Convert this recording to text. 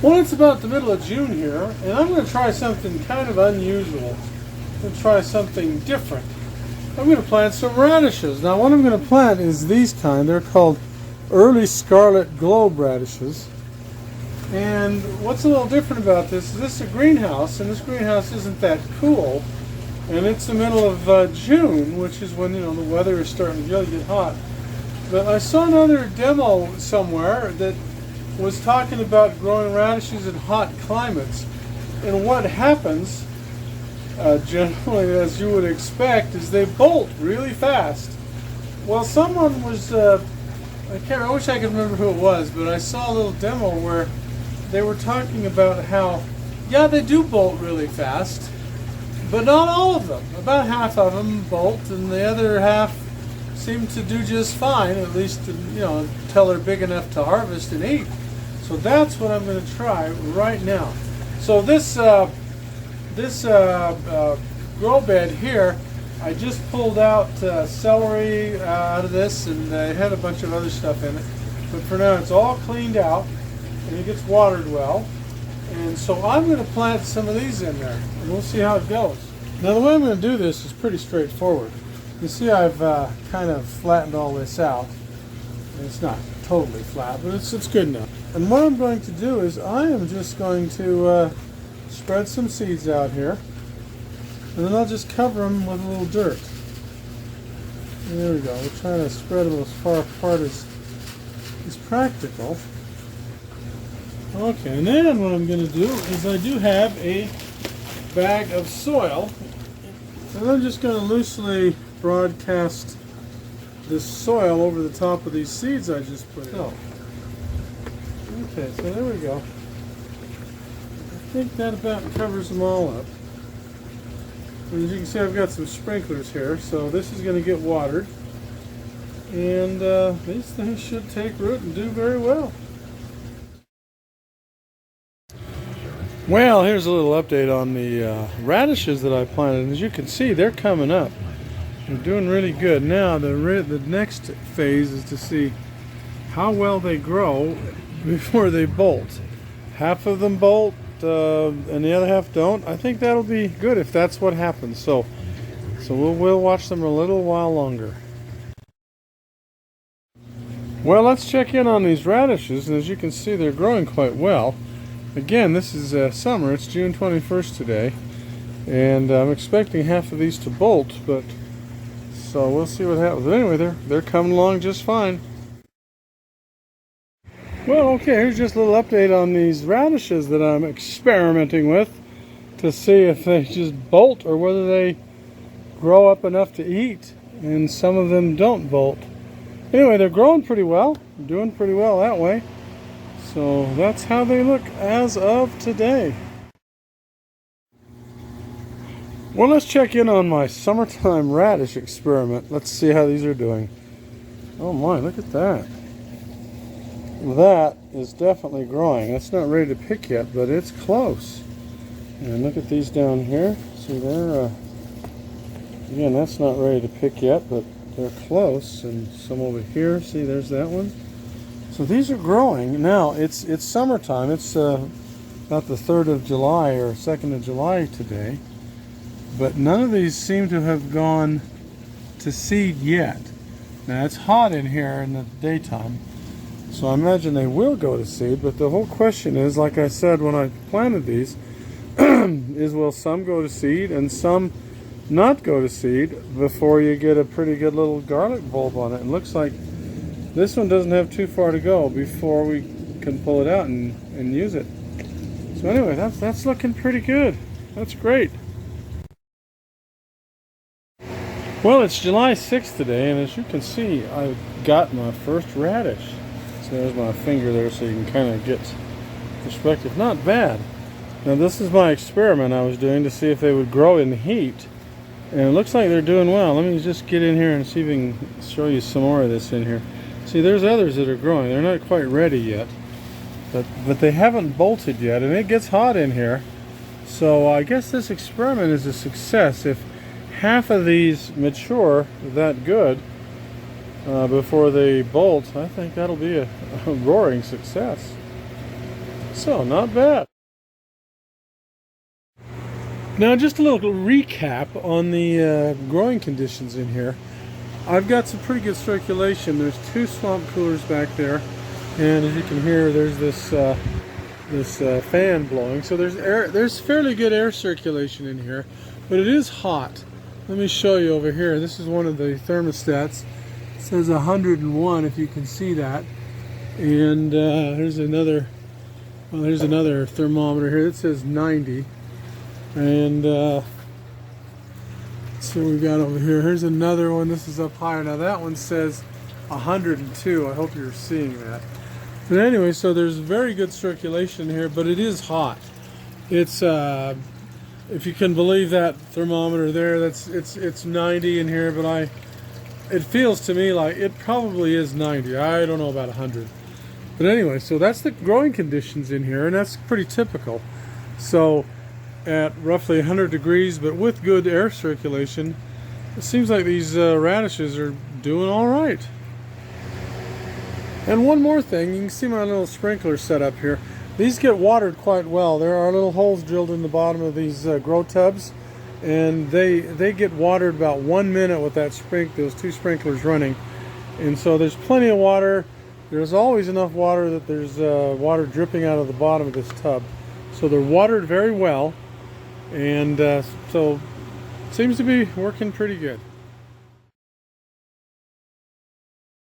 Well, it's about the middle of June here, and I'm going to try something kind of unusual. I'm going to try something different. I'm going to plant some radishes. Now, what I'm going to plant is these kind. They're called early scarlet globe radishes. And what's a little different about this is this is a greenhouse, and this greenhouse isn't that cool. And it's the middle of June, which is when, the weather is starting to really get hot. But I saw another demo somewhere that was talking about growing radishes in hot climates. And what happens, generally as you would expect, is they bolt really fast. Well, someone was, I wish I could remember who it was, but I saw a little demo where they were talking about how, yeah, they do bolt really fast, but not all of them. About half of them bolt, and the other half seem to do just fine, at least, until they're big enough to harvest and eat. So that's what I'm going to try right now. So this grow bed here, I just pulled out celery out of this, and it had a bunch of other stuff in it. But for now, it's all cleaned out, and it gets watered well. And so I'm going to plant some of these in there, and we'll see how it goes. Now the way I'm going to do this is pretty straightforward. You see I've kind of flattened all this out. It's not totally flat, but it's good enough. And what I'm going to do is I am just going to spread some seeds out here, and then I'll just cover them with a little dirt. And there we go. We're trying to spread them as far apart as practical. Okay, and then what I'm going to do is I do have a bag of soil, and I'm just going to loosely broadcast this soil over the top of these seeds I just put in. Oh. Okay, so there we go. I think that about covers them all up. And as you can see, I've got some sprinklers here, so this is going to get watered. And these things should take root and do very well. Well, here's a little update on the radishes that I planted. And as you can see, they're coming up. They're doing really good. Now, the next phase is to see how well they grow before they bolt. Half of them bolt, and the other half don't. I think that'll be good if that's what happens. So we'll watch them a little while longer. Well, let's check in on these radishes, and as you can see, they're growing quite well. Again, this is summer. It's June 21st today, and I'm expecting half of these to bolt, but so we'll see what happens. But anyway, they're coming along just fine. Well, okay, here's just a little update on these radishes that I'm experimenting with to see if they just bolt or whether they grow up enough to eat, and some of them don't bolt. Anyway, they're growing pretty well, doing pretty well that way. So that's how they look as of today. Well, let's check in on my summertime radish experiment. Let's see how these are doing. Oh my, look at that. That is definitely growing. It's not ready to pick yet, but it's close. And look at these down here. See, they're, again, that's not ready to pick yet, but they're close. And some over here, see, there's that one. So these are growing. Now, it's summertime. It's about the 3rd of July or 2nd of July today. But none of these seem to have gone to seed yet. Now, it's hot in here in the daytime, so I imagine they will go to seed. But the whole question is, like I said when I planted these, is will some go to seed and some not go to seed before you get a pretty good little garlic bulb on it? And looks like this one doesn't have too far to go before we can pull it out and use it. So anyway, that's looking pretty good. That's great. Well, it's July 6th today, and as you can see, I got my first radish. So there's my finger there so you can kind of get perspective. Not bad. Now this is my experiment I was doing to see if they would grow in heat. And it looks like they're doing well. Let me just get in here and see if we can show you some more of this in here. See, there's others that are growing. They're not quite ready yet, but they haven't bolted yet, and it gets hot in here. So I guess this experiment is a success. If half of these mature that good before they bolt, I think that'll be a roaring success. So, not bad. Now, just a little recap on the growing conditions in here. I've got some pretty good circulation. There's 2 swamp coolers back there, and as you can hear, there's this fan blowing. So there's fairly good air circulation in here, but it is hot. Let me show you over here. This is one of the thermostats. It says 101, if you can see that. And there's another thermometer here that says 90. And let's see what we've got over here. Here's another one. This is up higher. Now that one says 102. I hope you're seeing that. But anyway, so there's very good circulation here, but it is hot. It's if you can believe that thermometer there, it's 90 in here, but it feels to me like it probably is 90. I don't know about 100. But anyway, so that's the growing conditions in here, and that's pretty typical. So at roughly 100 degrees, but with good air circulation, it seems like these radishes are doing all right. And one more thing, you can see my little sprinkler set up here. These get watered quite well. There are little holes drilled in the bottom of these grow tubs, and they get watered about 1 minute with those 2 sprinklers running. And so there's plenty of water. There's always enough water that there's water dripping out of the bottom of this tub. So they're watered very well, and so it seems to be working pretty good.